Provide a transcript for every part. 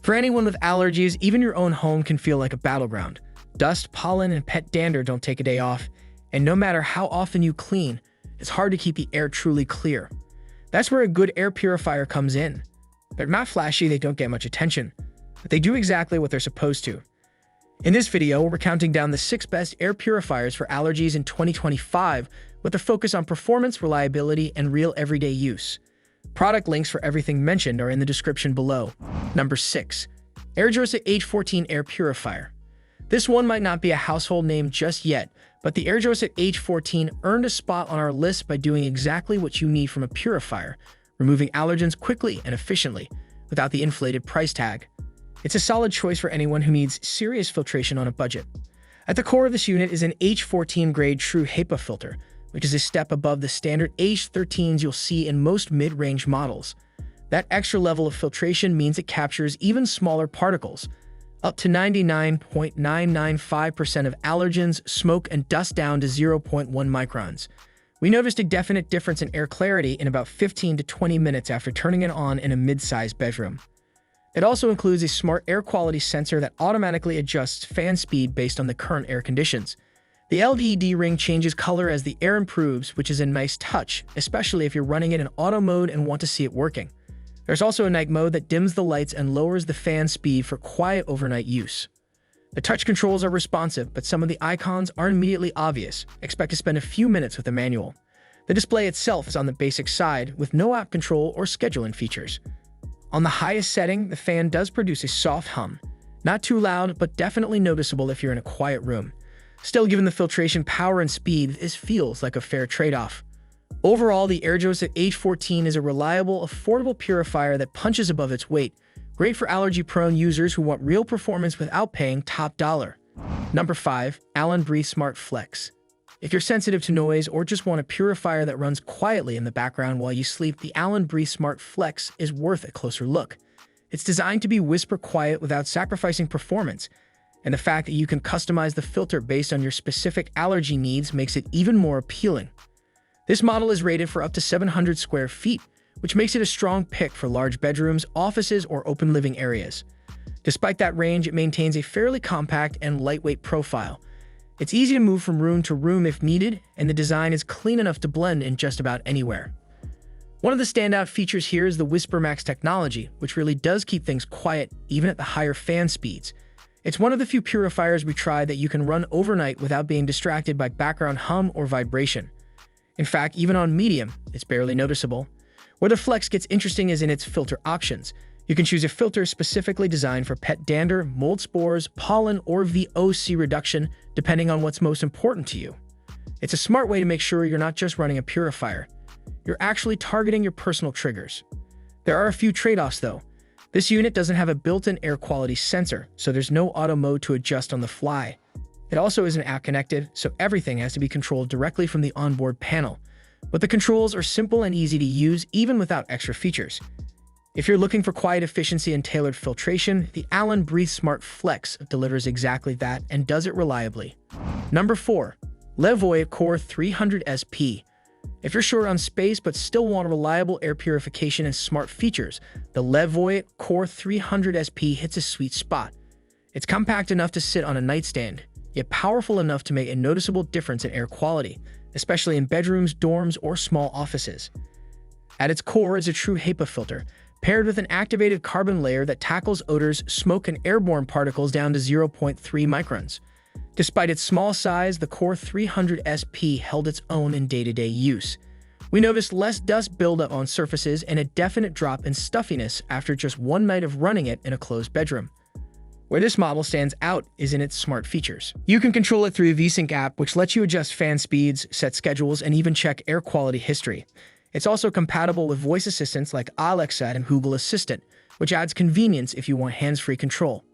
For anyone with allergies, even your own home can feel like a battleground. Dust, pollen, and pet dander don't take a day off, and no matter how often you clean, it's hard to keep the air truly clear. That's where a good air purifier comes in. They're not flashy, they don't get much attention, but they do exactly what they're supposed to. In this video, we're counting down the 6 best air purifiers for allergies in 2025 with a focus on performance, reliability, and real everyday use. Product links for everything mentioned are in the description below. Number 6. AIRJOWSET H14 Air Purifier. This one might not be a household name just yet, but the AIRJOWSET H14 earned a spot on our list by doing exactly what you need from a purifier, removing allergens quickly and efficiently, without the inflated price tag. It's a solid choice for anyone who needs serious filtration on a budget. At the core of this unit is an H14 grade true HEPA filter, which is a step above the standard H13s you'll see in most mid-range models. That extra level of filtration means it captures even smaller particles, up to 99.995% of allergens, smoke, and dust down to 0.1 microns. We noticed a definite difference in air clarity in about 15 to 20 minutes after turning it on in a mid-sized bedroom. It also includes a smart air quality sensor that automatically adjusts fan speed based on the current air conditions. The LED ring changes color as the air improves, which is a nice touch, especially if you're running it in auto mode and want to see it working. There's also a night mode that dims the lights and lowers the fan speed for quiet overnight use. The touch controls are responsive, but some of the icons aren't immediately obvious. Expect to spend a few minutes with the manual. The display itself is on the basic side, with no app control or scheduling features. On the highest setting, the fan does produce a soft hum. Not too loud, but definitely noticeable if you're in a quiet room. Still, given the filtration power and speed, this feels like a fair trade-off. Overall, the AIRJOWSET H14 is a reliable, affordable purifier that punches above its weight, great for allergy-prone users who want real performance without paying top dollar. Number 5. Alen BreatheSmart Flex. If you're sensitive to noise or just want a purifier that runs quietly in the background while you sleep, the Alen BreatheSmart Flex is worth a closer look. It's designed to be whisper quiet without sacrificing performance, and the fact that you can customize the filter based on your specific allergy needs makes it even more appealing. This model is rated for up to 700 square feet, which makes it a strong pick for large bedrooms, offices, or open living areas. Despite that range, it maintains a fairly compact and lightweight profile. It's easy to move from room to room if needed, and the design is clean enough to blend in just about anywhere. One of the standout features here is the WhisperMax technology, which really does keep things quiet even at the higher fan speeds. It's one of the few purifiers we tried that you can run overnight without being distracted by background hum or vibration. In fact, even on medium, it's barely noticeable. Where the Flex gets interesting is in its filter options. You can choose a filter specifically designed for pet dander, mold spores, pollen, or VOC reduction, depending on what's most important to you. It's a smart way to make sure you're not just running a purifier. You're actually targeting your personal triggers. There are a few trade-offs though. This unit doesn't have a built-in air quality sensor, so there's no auto mode to adjust on the fly. It also isn't app connected, so everything has to be controlled directly from the onboard panel. But the controls are simple and easy to use even without extra features. If you're looking for quiet efficiency and tailored filtration, the Alen BreatheSmart Flex delivers exactly that and does it reliably. Number 4. Levoit Core 300 SP. If you're short on space but still want reliable air purification and smart features, the Levoit Core 300 SP hits a sweet spot. It's compact enough to sit on a nightstand, yet powerful enough to make a noticeable difference in air quality, especially in bedrooms, dorms, or small offices. At its core is a true HEPA filter, paired with an activated carbon layer that tackles odors, smoke, and airborne particles down to 0.3 microns. Despite its small size, the Core 300 SP held its own in day-to-day use. We noticed less dust buildup on surfaces and a definite drop in stuffiness after just one night of running it in a closed bedroom. Where this model stands out is in its smart features. You can control it through a VSync app, which lets you adjust fan speeds, set schedules, and even check air quality history. It's also compatible with voice assistants like Alexa and Google Assistant, which adds convenience if you want hands-free control.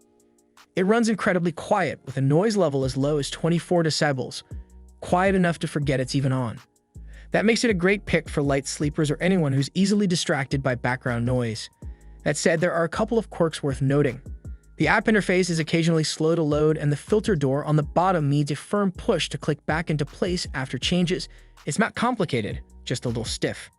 It runs incredibly quiet, with a noise level as low as 24 decibels, quiet enough to forget it's even on. That makes it a great pick for light sleepers or anyone who's easily distracted by background noise. That said, there are a couple of quirks worth noting. The app interface is occasionally slow to load, and the filter door on the bottom needs a firm push to click back into place after changes. It's not complicated, just a little stiff.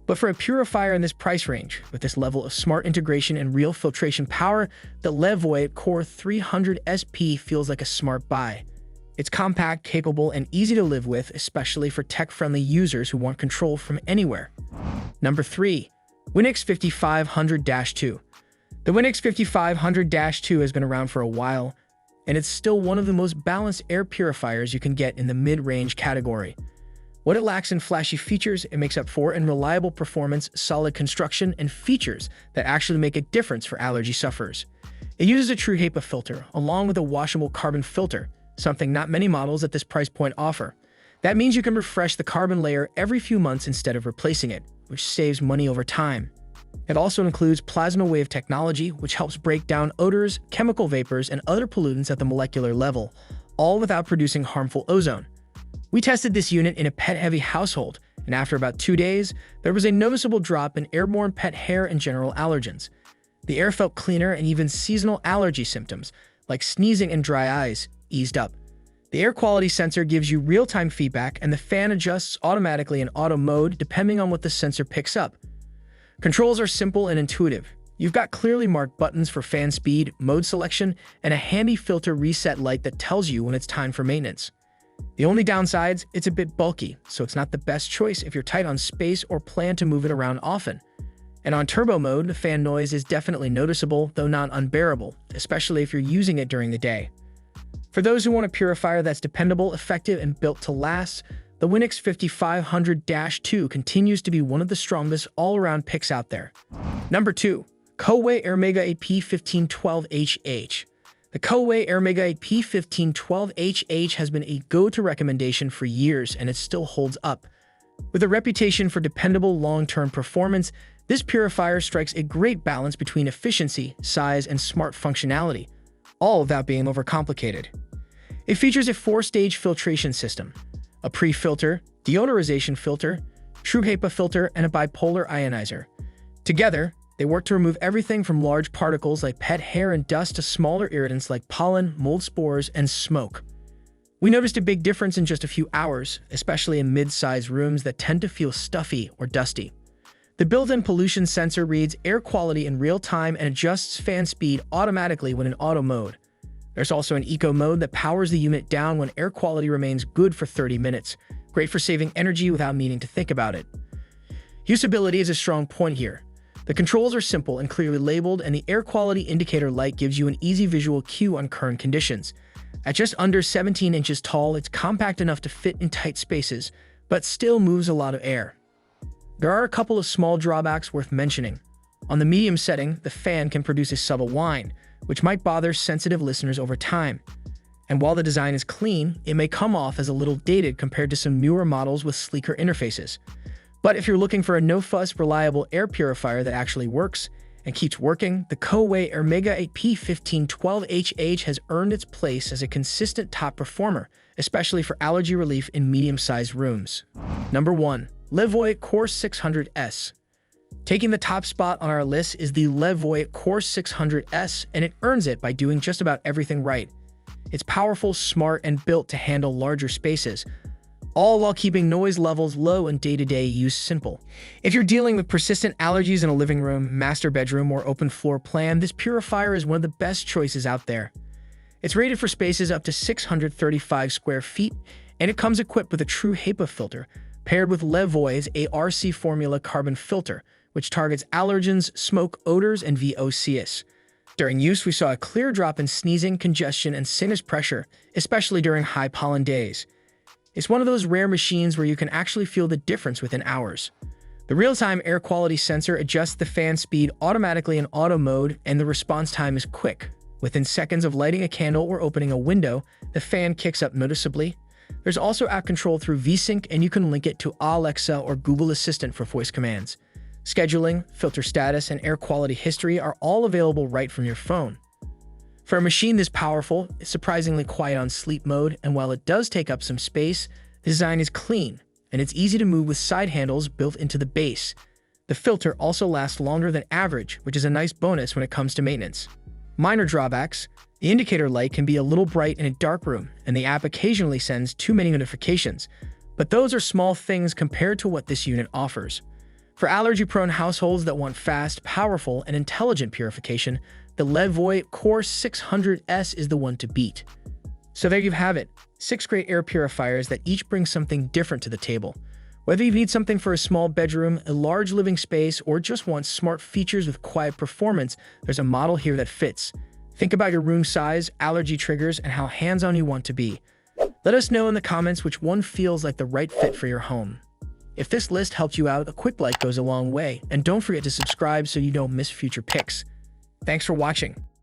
But for a purifier in this price range, with this level of smart integration and real filtration power, the Levoit Core 300 SP feels like a smart buy. It's compact, capable, and easy to live with, especially for tech-friendly users who want control from anywhere. Number 3. Winix 5500-2. The Winix 5500-2 has been around for a while, and it's still one of the most balanced air purifiers you can get in the mid-range category. What it lacks in flashy features, it makes up for in reliable performance, solid construction, and features that actually make a difference for allergy sufferers. It uses a true HEPA filter, along with a washable carbon filter, something not many models at this price point offer. That means you can refresh the carbon layer every few months instead of replacing it, which saves money over time. It also includes plasmawave technology, which helps break down odors, chemical vapors, and other pollutants at the molecular level, all without producing harmful ozone. We tested this unit in a pet-heavy household, and after about 2 days, there was a noticeable drop in airborne pet hair and general allergens. The air felt cleaner, and even seasonal allergy symptoms, like sneezing and dry eyes, eased up. The air quality sensor gives you real-time feedback, and the fan adjusts automatically in auto mode depending on what the sensor picks up. Controls are simple and intuitive. You've got clearly marked buttons for fan speed, mode selection, and a handy filter reset light that tells you when it's time for maintenance. The only downsides, it's a bit bulky, so it's not the best choice if you're tight on space or plan to move it around often. And on turbo mode, the fan noise is definitely noticeable, though not unbearable, especially if you're using it during the day. For those who want a purifier that's dependable, effective, and built to last, the Winix 5500-2 continues to be one of the strongest all-around picks out there. Number 2. Coway Airmega AP1512HH. The Coway Airmega AP1512HH has been a go-to recommendation for years, and it still holds up. With a reputation for dependable long-term performance, this purifier strikes a great balance between efficiency, size, and smart functionality, all without being overcomplicated. It features a 4-stage filtration system, a pre-filter, deodorization filter, true HEPA filter, and a bipolar ionizer. Together, they work to remove everything from large particles like pet hair and dust to smaller irritants like pollen, mold spores, and smoke. We noticed a big difference in just a few hours, especially in mid-sized rooms that tend to feel stuffy or dusty. The built-in pollution sensor reads air quality in real time and adjusts fan speed automatically when in auto mode. There's also an eco mode that powers the unit down when air quality remains good for 30 minutes, great for saving energy without needing to think about it. Usability is a strong point here. The controls are simple and clearly labeled, and the air quality indicator light gives you an easy visual cue on current conditions. At just under 17 inches tall, it's compact enough to fit in tight spaces, but still moves a lot of air. There are a couple of small drawbacks worth mentioning. On the medium setting, the fan can produce a subtle whine, which might bother sensitive listeners over time. And while the design is clean, it may come off as a little dated compared to some newer models with sleeker interfaces. But if you're looking for a no-fuss, reliable air purifier that actually works and keeps working, the Coway Airmega AP1512HH has earned its place as a consistent top performer, especially for allergy relief in medium-sized rooms. Number 1. Levoit Core 600S. Taking the top spot on our list is the Levoit Core 600S, and it earns it by doing just about everything right. It's powerful, smart, and built to handle larger spaces, all while keeping noise levels low and day-to-day use simple. If you're dealing with persistent allergies in a living room, master bedroom, or open floor plan, this purifier is one of the best choices out there. It's rated for spaces up to 635 square feet, and it comes equipped with a true HEPA filter, paired with Levoit's ARC formula carbon filter, which targets allergens, smoke, odors, and VOCs. During use, we saw a clear drop in sneezing, congestion, and sinus pressure, especially during high pollen days. It's one of those rare machines where you can actually feel the difference within hours. The real-time air quality sensor adjusts the fan speed automatically in auto mode, and the response time is quick. Within seconds of lighting a candle or opening a window, the fan kicks up noticeably. There's also app control through VSync, and you can link it to Alexa or Google Assistant for voice commands. Scheduling, filter status, and air quality history are all available right from your phone. For a machine this powerful, it's surprisingly quiet on sleep mode, and while it does take up some space, the design is clean, and it's easy to move with side handles built into the base. The filter also lasts longer than average, which is a nice bonus when it comes to maintenance. Minor drawbacks: the indicator light can be a little bright in a dark room, and the app occasionally sends too many notifications, but those are small things compared to what this unit offers. For allergy-prone households that want fast, powerful, and intelligent purification, the Levoit Core 600S is the one to beat. So there you have it, 6 great air purifiers that each bring something different to the table. Whether you need something for a small bedroom, a large living space, or just want smart features with quiet performance, there's a model here that fits. Think about your room size, allergy triggers, and how hands-on you want to be. Let us know in the comments which one feels like the right fit for your home. If this list helped you out, a quick like goes a long way, and don't forget to subscribe so you don't miss future picks. Thanks for watching.